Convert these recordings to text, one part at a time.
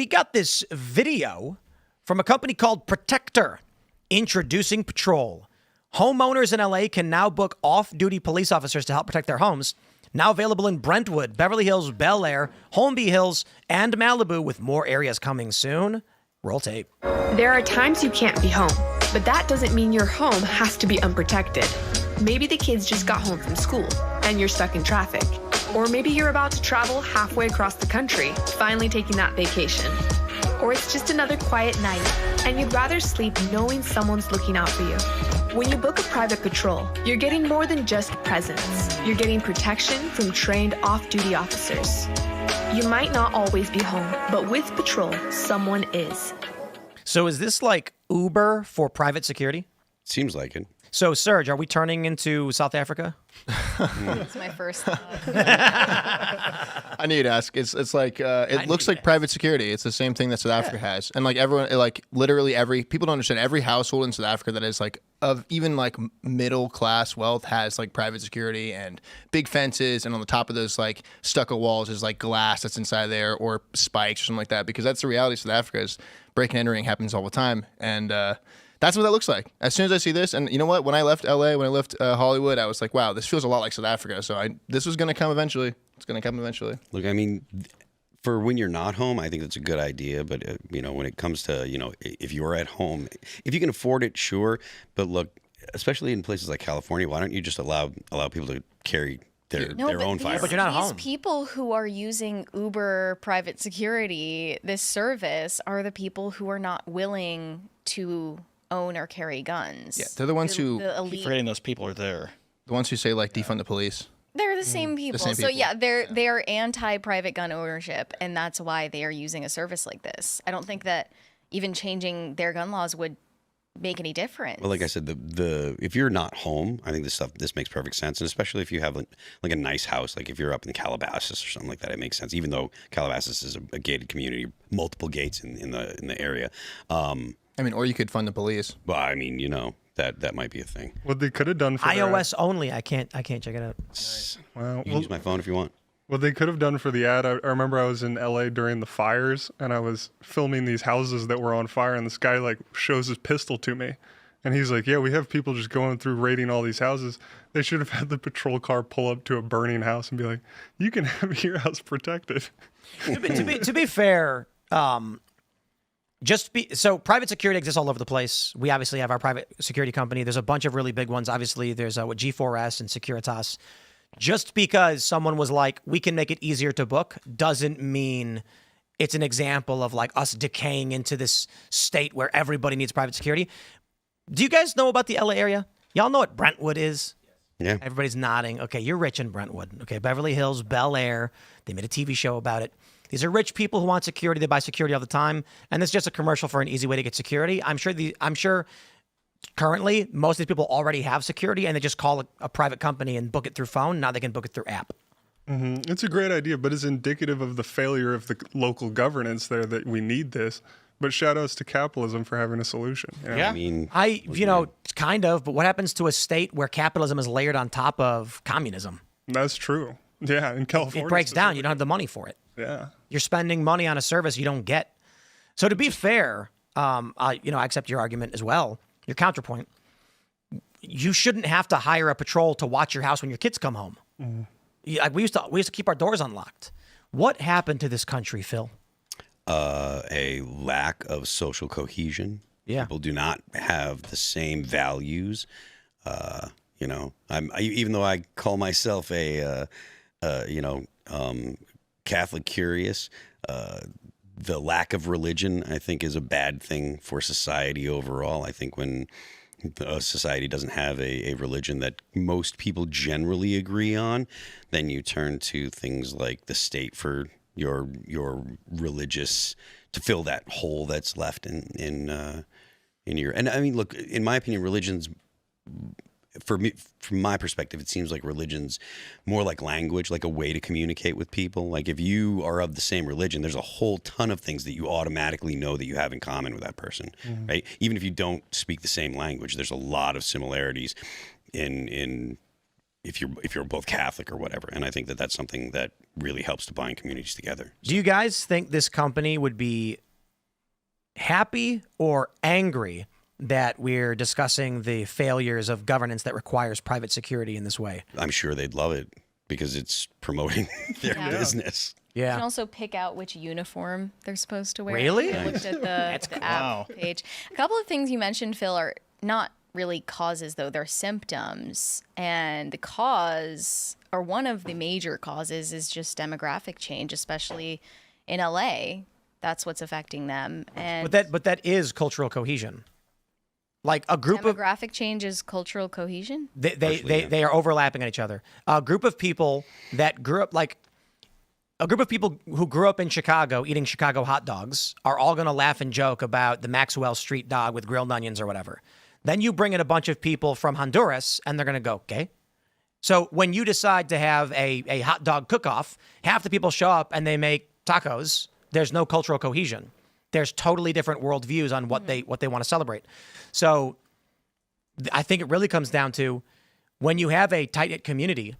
we got this video from a company called Protector introducing Patrol. Homeowners in LA can now book off-duty police officers to help protect their homes. Now available in Brentwood, Beverly Hills, Bel Air, Holmby Hills, and Malibu, with more areas coming soon. Roll tape. There are times you can't be home, but that doesn't mean your home has to be unprotected. Maybe the kids just got home from school and you're stuck in traffic. Or maybe you're about to travel halfway across the country, finally taking that vacation. Or it's just another quiet night and you'd rather sleep knowing someone's looking out for you. When you book a private patrol, you're getting more than just presence. You're getting protection from trained off-duty officers. You might not always be home, but with Patrol, someone is. So is this like Uber for private security? Seems like it. So, Serge, are we turning into South Africa? That's my first thought. I need to ask. It's like it looks like private security. It's the same thing that South Africa has, and like everyone, like literally people don't understand. Every household in South Africa that is like of even like middle class wealth has like private security and big fences, and on the top of those like stucco walls is like glass that's inside there or spikes or something like that. Because that's the reality of South Africa is breaking and entering happens all the time, and that's what that looks like. As soon as I see this, and you know what? When I left LA, when I left Hollywood, I was like, wow, this feels a lot like South Africa. So this was going to come eventually. It's going to come eventually. Look, I mean, for when you're not home, I think that's a good idea. But, when it comes to, if you're at home, if you can afford it, sure. But look, especially in places like California, why don't you just allow people to carry their own firearms? But you're not home. These people who are using Uber private security, this service, are the people who are not willing to own or carry guns. Yeah, they're the ones who the elite. Keep forgetting those people are there. The ones who say like defund the police. They're the same people. same So people. yeah, they are anti-private gun ownership, and that's why they are using a service like this. I don't think that even changing their gun laws would make any difference. Well, like I said, if you're not home, I think this makes perfect sense, and especially if you have like a nice house, like if you're up in Calabasas or something like that, it makes sense. Even though Calabasas is a gated community, multiple gates in the area. I mean, or you could fund the police. Well, I mean, that might be a thing. What they could have done for iOS only. I can't check it out. Well, You can use my phone if you want. what they could have done for the ad, I remember I was in LA during the fires and I was filming these houses that were on fire, and this guy like shows his pistol to me. And he's like, yeah, we have people just going through raiding all these houses. They should have had the patrol car pull up to a burning house and be like, you can have your house protected. To be fair, so private security exists all over the place. We obviously have our private security company. There's a bunch of really big ones. Obviously, there's G4S and Securitas. Just because someone was like, we can make it easier to book, doesn't mean it's an example of like us decaying into this state where everybody needs private security. Do you guys know about the LA area? Y'all know what Brentwood is? Yeah. Everybody's nodding. Okay, you're rich in Brentwood. Okay, Beverly Hills, Bel Air. They made a TV show about it. These are rich people who want security. They buy security all the time, and this is just a commercial for an easy way to get security. I'm sure currently most of these people already have security, and they just call a private company and book it through phone. Now they can book it through app. Mm-hmm. It's a great idea, but it's indicative of the failure of the local governance there that we need this. But shout outs to capitalism for having a solution. Yeah. I mean, kind of, but what happens to a state where capitalism is layered on top of communism? That's true. Yeah, in California. It breaks down. You don't have the money for it. Yeah. You're spending money on a service you don't get. So to be fair, I accept your argument as well, your counterpoint. You shouldn't have to hire a patrol to watch your house when your kids come home. Mm. We used to keep our doors unlocked. What happened to this country, Phil? A lack of social cohesion. Yeah. People do not have the same values. Even though I call myself a Catholic curious, the lack of religion, I think, is a bad thing for society overall. I think when a society doesn't have a religion that most people generally agree on, then you turn to things like the state for your religious, to fill that hole that's left in your. And I mean, look, in my opinion, religion's, for me, from my perspective, it seems like religion's more like language, like a way to communicate with people. Like if you are of the same religion, there's a whole ton of things that you automatically know that you have in common with that person, right? Even if you don't speak the same language, there's a lot of similarities in if you're both Catholic or whatever. And I think that that's something that really helps to bind communities together. Do you guys think this company would be happy or angry that we're discussing the failures of governance that requires private security in this way? I'm sure they'd love it because it's promoting their business. You Yeah. can also pick out which uniform they're supposed to wear. Really? I looked at the app page. A couple of things you mentioned, Phil, are not really causes, though. They're symptoms. And the cause, or one of the major causes, is just demographic change, especially in LA. That's what's affecting them. And But that is cultural cohesion. Like a group of demographic change is cultural cohesion? they are overlapping on each other. A group of people that grew up a group of people who grew up in Chicago eating Chicago hot dogs are all going to laugh and joke about the Maxwell Street dog with grilled onions or whatever. Then you bring in a bunch of people from Honduras and they're going to go, okay. So when you decide to have a hot dog cook-off, half the people show up and they make tacos. There's no cultural cohesion. There's totally different worldviews on what they want to celebrate. So I think it really comes down to when you have a tight-knit community,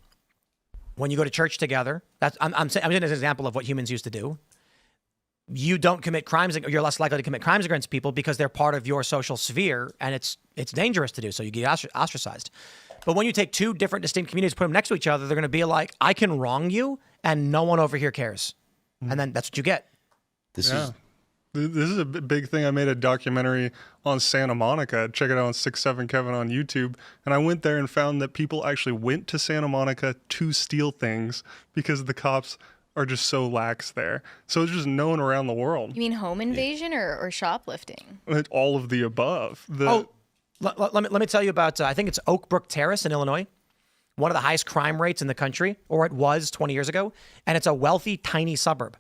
when you go to church together. I'm giving an example of what humans used to do. You don't commit crimes. You're less likely to commit crimes against people because they're part of your social sphere, and it's dangerous to do so. You get ostracized. But when you take two different distinct communities, put them next to each other, they're going to be like, I can wrong you, and no one over here cares. And then that's what you get. This is a big thing. I made a documentary on Santa Monica. Check it out on 6'7" Kevin on YouTube. And I went there and found that people actually went to Santa Monica to steal things because the cops are just so lax there. So it's just known around the world. You mean home invasion or shoplifting? All of the above. Let me tell you about, I think it's Oak Brook Terrace in Illinois. One of the highest crime rates in the country, or it was 20 years ago. And it's a wealthy, tiny suburb.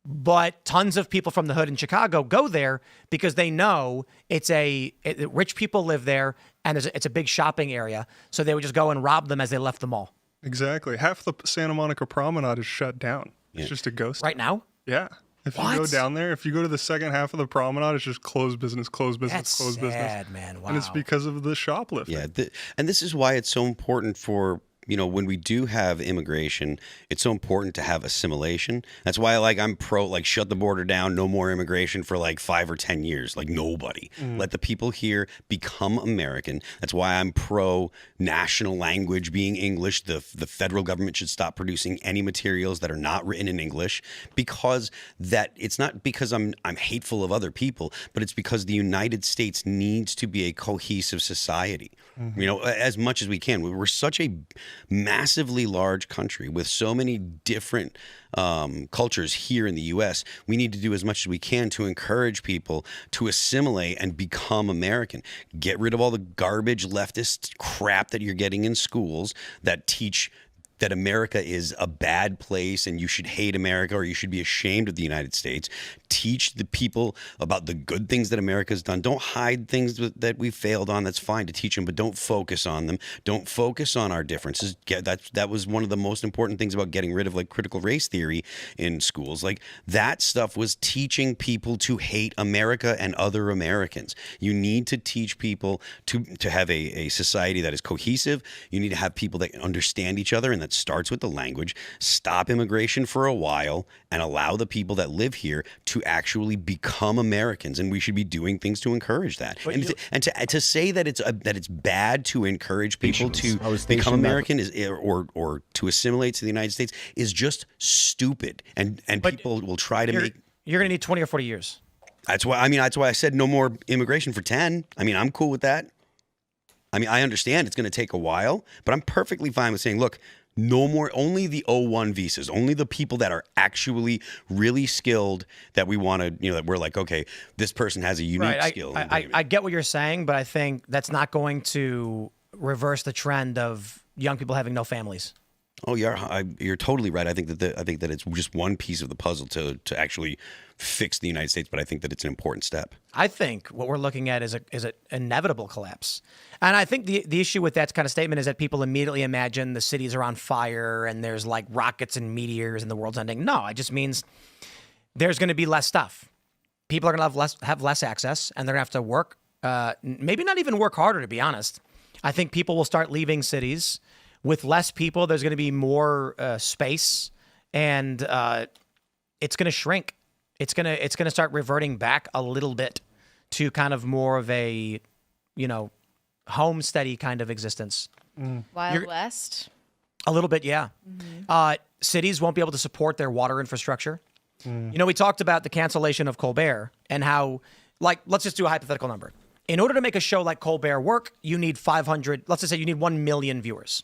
But tons of people from the hood in Chicago go there because they know rich people live there and it's a big shopping area. So they would just go and rob them as they left the mall. Exactly. Half the Santa Monica promenade is shut down. It's just a ghost. Right now? Yeah. If you go down there, if you go to the second half of the promenade, it's just closed business, closed business, That's closed sad, business. man. Wow. And it's because of the shoplifting. Yeah, and this is why it's so important for, when we do have immigration, it's so important to have assimilation. That's why I'm pro, shut the border down, no more immigration for 5 or 10 years. Nobody. Let the people here become American. That's why I'm pro national language being English. The federal government should stop producing any materials that are not written in English, because it's not because I'm hateful of other people, but it's because the United States needs to be a cohesive society. As much as we can. We're such a massively large country with so many different cultures here in the U.S. We need to do as much as we can to encourage people to assimilate and become American. Get rid of all the garbage leftist crap that you're getting in schools that teach that America is a bad place and you should hate America or you should be ashamed of the United States. Teach the people about the good things that America's done. Don't hide things that we failed on. That's fine to teach them, but don't focus on them. Don't focus on our differences. That was one of the most important things about getting rid of critical race theory in schools. That stuff was teaching people to hate America and other Americans. You need to teach people to have a society that is cohesive. You need to have people that understand each other, and that starts with the language. Stop immigration for a while and allow the people that live here to actually become Americans, and we should be doing things to encourage that. And to say that it's bad to encourage people to become American or to assimilate to the United States is just stupid. And people will try to make. You're going to need 20 or 40 years. That's why I said no more immigration for 10. I'm cool with that. I understand it's going to take a while, but I'm perfectly fine with saying, look, no more, only the O1 visas, only the people that are actually really skilled that we want to, that we're okay, this person has a unique skill. I get what you're saying, but I think that's not going to reverse the trend of young people having no families. Oh, you're totally right. I think that it's just one piece of the puzzle to actually fix the United States, but I think that it's an important step. I think what we're looking at is an inevitable collapse. And I think the issue with that kind of statement is that people immediately imagine the cities are on fire and there's rockets and meteors and the world's ending. No, it just means there's going to be less stuff. People are going to have less access, and they're going to have to work, maybe not even work harder, to be honest. I think people will start leaving cities With less people, there's going to be more space, and it's going to shrink. It's gonna start reverting back a little bit to kind of more of a, homesteady kind of existence. Wild West. A little bit, yeah. Cities won't be able to support their water infrastructure. We talked about the cancellation of Colbert and how, let's just do a hypothetical number. In order to make a show like Colbert work, you need 500, let's just say you need 1 million viewers.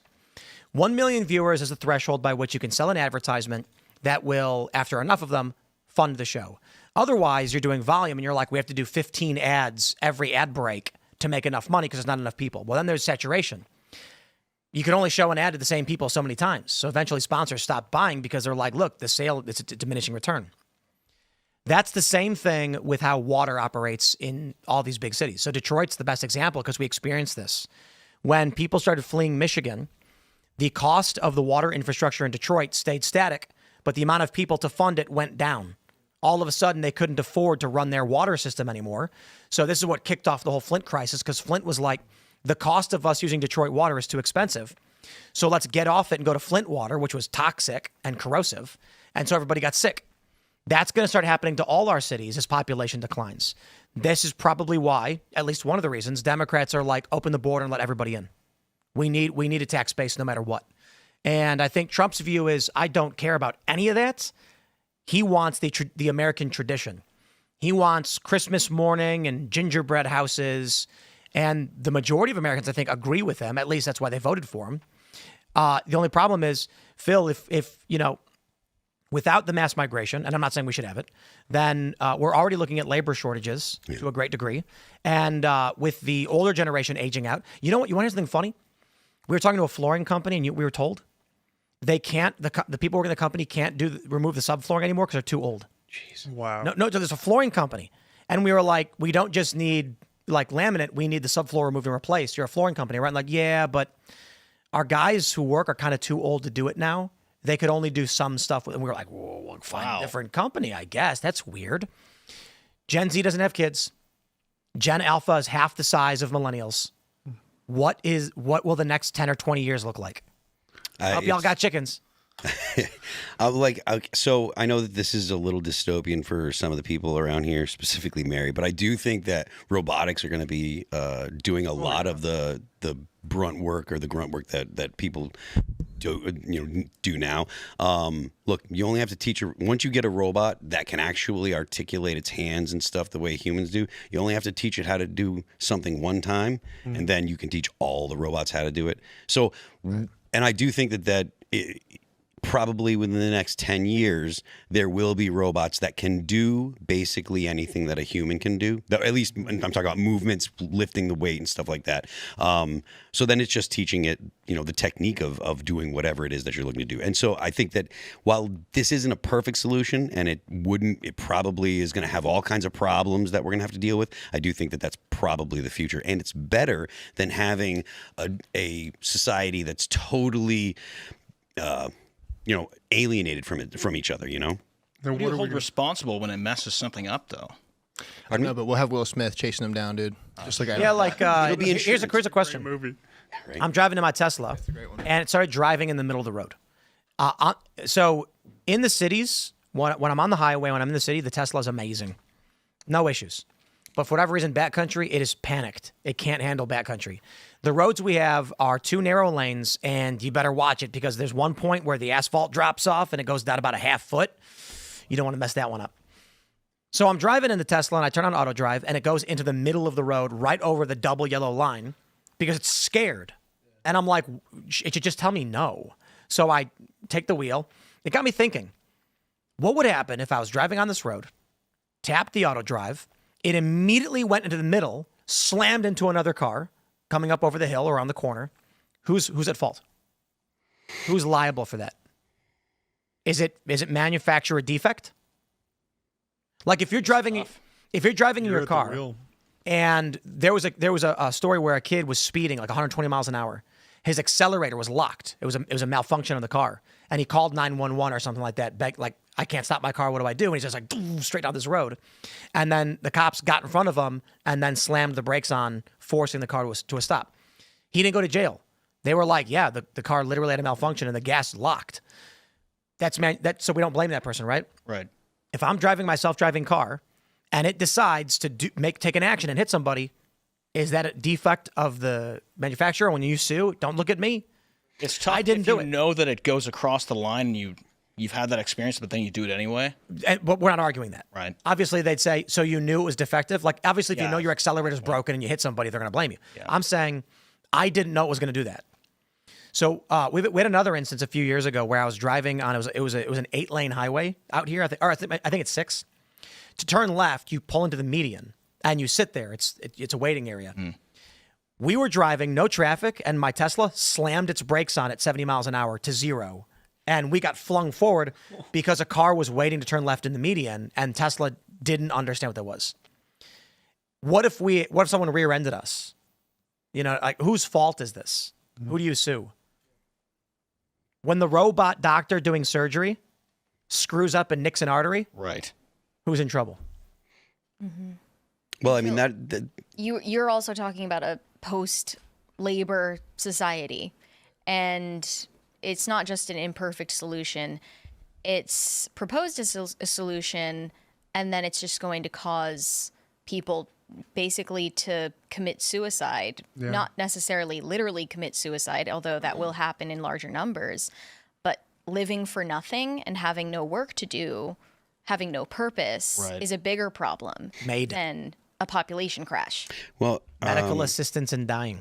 1 million viewers is the threshold by which you can sell an advertisement that will, after enough of them, fund the show. Otherwise, you're doing volume and you're like, we have to do 15 ads every ad break to make enough money because there's not enough people. Well, then there's saturation. You can only show an ad to the same people so many times. So eventually sponsors stop buying because they're like, look, the sale, it's a diminishing return. That's the same thing with how water operates in all these big cities. So Detroit's the best example because we experienced this. When people started fleeing Michigan, the cost of the water infrastructure in Detroit stayed static, but the amount of people to fund it went down. All of a sudden, they couldn't afford to run their water system anymore. So this is what kicked off the whole Flint crisis, because Flint was like, the cost of us using Detroit water is too expensive. So let's get off it and go to Flint water, which was toxic and corrosive. And so everybody got sick. That's going to start happening to all our cities as population declines. This is probably why, at least one of the reasons, Democrats are like, open the border and let everybody in. We need a tax base no matter what. And I think Trump's view is, I don't care about any of that. He wants the American tradition. He wants Christmas morning and gingerbread houses. And the majority of Americans, I think, agree with him. At least that's why they voted for him. The only problem is, Phil, if without the mass migration, and I'm not saying we should have it, then we're already looking at labor shortages to a great degree. And with the older generation aging out, you know what? You want to hear something funny? We were talking to a flooring company, and we were told they can't. The people working in the company can't remove the subflooring anymore because they're too old. Jeez. Wow. No. There's a flooring company, and we were like, we don't just need laminate. We need the subfloor removed and replaced. You're a flooring company, right? And like, yeah, but our guys who work are kind of too old to do it now. They could only do some stuff. And we were like, whoa, we'll find a different company, I guess. That's weird. Gen Z doesn't have kids. Gen Alpha is half the size of millennials. What will the next 10 or 20 years look like? I hope y'all got chickens. So I know that this is a little dystopian for some of the people around here, specifically Mary, but I do think that robotics are going to be doing a lot of the brunt work or the grunt work that people do now. Look, you only have to teach once you get a robot that can actually articulate its hands and stuff the way humans do, you only have to teach it how to do something one time, and then you can teach all the robots how to do it. So, and I do think that probably within the next 10 years, there will be robots that can do basically anything that a human can do. At least I'm talking about movements, lifting the weight and stuff like that. So then it's just teaching it, the technique of doing whatever it is that you're looking to do. And so I think that while this isn't a perfect solution, and it probably is going to have all kinds of problems that we're going to have to deal with, I do think that that's probably the future. And it's better than having a society that's totally alienated from each other, Then what do you hold responsible when it messes something up, though? I don't know, but we'll have Will Smith chasing him down, dude. Just like here's a question. Movie. Right? I'm driving in my Tesla, and it started driving in the middle of the road. So in the cities, when I'm on the highway, when I'm in the city, the Tesla is amazing. No issues. But for whatever reason, backcountry, it is panicked. It can't handle backcountry. The roads we have are 2 narrow lanes, and you better watch it because there's one point where the asphalt drops off and it goes down about a half foot. You don't want to mess that one up. So I'm driving in the Tesla, and I turn on auto drive, and it goes into the middle of the road right over the double yellow line because it's scared. And I'm like, it should just tell me no. So I take the wheel. It got me thinking, what would happen if I was driving on this road, tapped the auto drive, it immediately went into the middle, slammed into another car coming up over the hill or around the corner? Who's at fault? Who's liable for that? Is it manufacturer defect? Like if you're driving in your car and there was a story where a kid was speeding like 120 miles an hour. His accelerator was locked. It was a malfunction of the car, and he called 911 or something like that. Like, I can't stop my car. What do I do? And he's just like straight down this road, and then the cops got in front of him and then slammed the brakes on, forcing the car to a stop. He didn't go to jail. They were like, yeah, the car literally had a malfunction and the gas locked. So we don't blame that person, right? Right. If I'm driving my self-driving car and it decides to take an action and hit somebody, is that a defect of the manufacturer? When you sue, don't look at me. It's tough I didn't if do you it. know that it goes across the line and you've had that experience, but then you do it anyway. But we're not arguing that. Right. Obviously, they'd say, so you knew it was defective? Like, obviously, if you Yeah. know your accelerator's broken and you hit somebody, they're going to blame you. Yeah. I'm saying, I didn't know it was going to do that. So we had another instance a few years ago where I was driving on, it was an 8-lane highway out here. I think it's 6. To turn left, you pull into the median and you sit there. It's a waiting area. We were driving, no traffic, and my Tesla slammed its brakes on at 70 miles an hour to 0. And we got flung forward because a car was waiting to turn left in the median, and Tesla didn't understand what that was. What if someone rear-ended us? You know, like, whose fault is this? Who do you sue? When the robot doctor doing surgery screws up and nicks an artery, Right. who's in trouble? Well, I mean that You're also talking about a post-labor society, and it's not just an imperfect solution. It's proposed as a solution, and then it's just going to cause people basically to commit suicide. Yeah. Not necessarily literally commit suicide, although that will happen in larger numbers, but living for nothing and having no work to do, having no purpose Right. is a bigger problem than a population crash. well, Medical assistance in dying.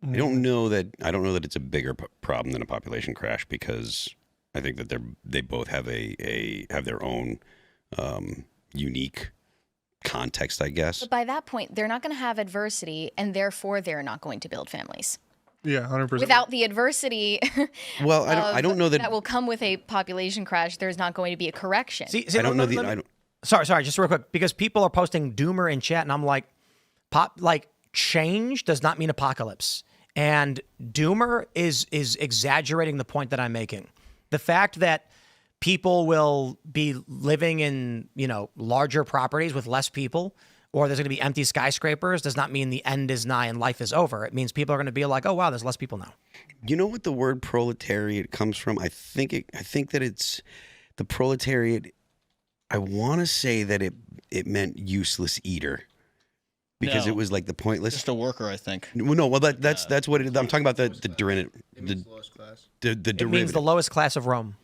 I don't know that it's a bigger problem than a population crash, because I think that they both have have their own unique context, I guess. But by that point, they're not going to have adversity, and therefore they're not going to build families. Yeah, 100%. Without the adversity Well, I don't know that that will come with a population crash, there's not going to be a correction. See, I don't know the I don't. Sorry, just real quick, because people are posting doomer in chat, and I'm like, change does not mean apocalypse, and doomer is exaggerating the point that I'm making. The fact that people will be living in larger properties with less people, or there's going to be empty skyscrapers, does not mean the end is nigh and life is over. It means people are going to be like, oh wow, there's less people now. You know what the word proletariat comes from? I think that it's the proletariat. I want to say that it meant useless eater, because No. it was like the pointless. Just a worker, I think. Well, that's what it is. I'm talking about the derivative. The It means derivative. the lowest class of Rome.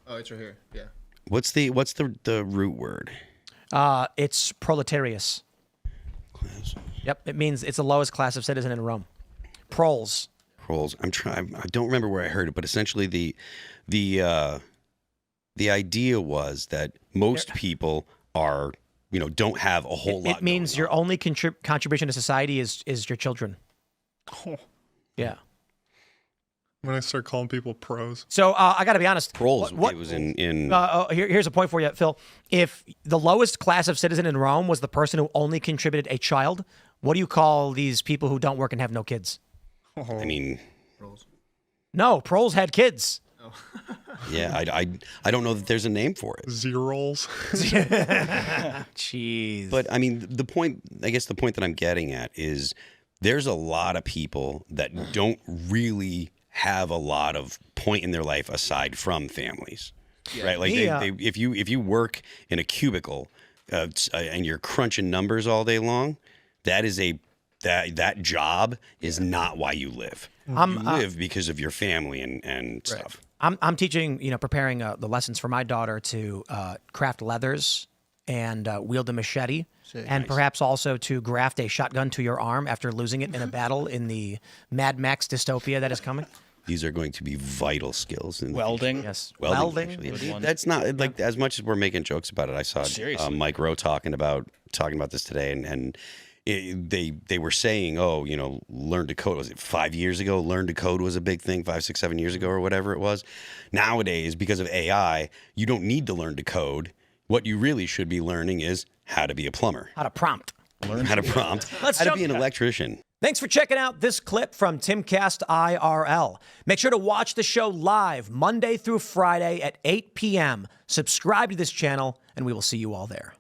Oh, it's right here. Yeah. What's the root word? It's proletarius. Yep, it means it's the lowest class of citizen in Rome. Proles. Proles. I don't remember where I heard it, but essentially the idea was that most people are don't have a whole lot. It means going your on. only contribution to society is your children. Yeah. When I start calling people pros. So I got to be honest. Proles. What- It was in. here's a point for you, Phil. If the lowest class of citizen in Rome was the person who only contributed a child, what do you call these people who don't work and have no kids? I mean, No, proles had kids. yeah. I don't know that there's a name for it. Zerols. Jeez. But I mean, the point that I'm getting at is there's a lot of people that don't really have a lot of point in their life aside from families, right? Like Yeah. if you work in a cubicle and you're crunching numbers all day long, that job is not why you live. You live because of your family and stuff. I'm teaching, preparing the lessons for my daughter to craft leathers and wield a machete, and perhaps also to graft a shotgun to your arm after losing it in a battle in the Mad Max dystopia that is coming. These are going to be vital skills. In the Welding. Yes, Welding. Actually. That's not like as much as we're making jokes about it. I saw Seriously. Mike Rowe talking about this today, and they were saying, learn to code. Was it 5 years ago? Learn to code was a big thing, 5, 6, 7 years ago, or whatever it was. Nowadays, because of AI, you don't need to learn to code. What you really should be learning is how to be a plumber, how to prompt. learn how to prompt, Let's how to jump- be an electrician. Thanks for checking out this clip from Timcast IRL. Make sure to watch the show live Monday through Friday at 8 p.m. Subscribe to this channel, and we will see you all there.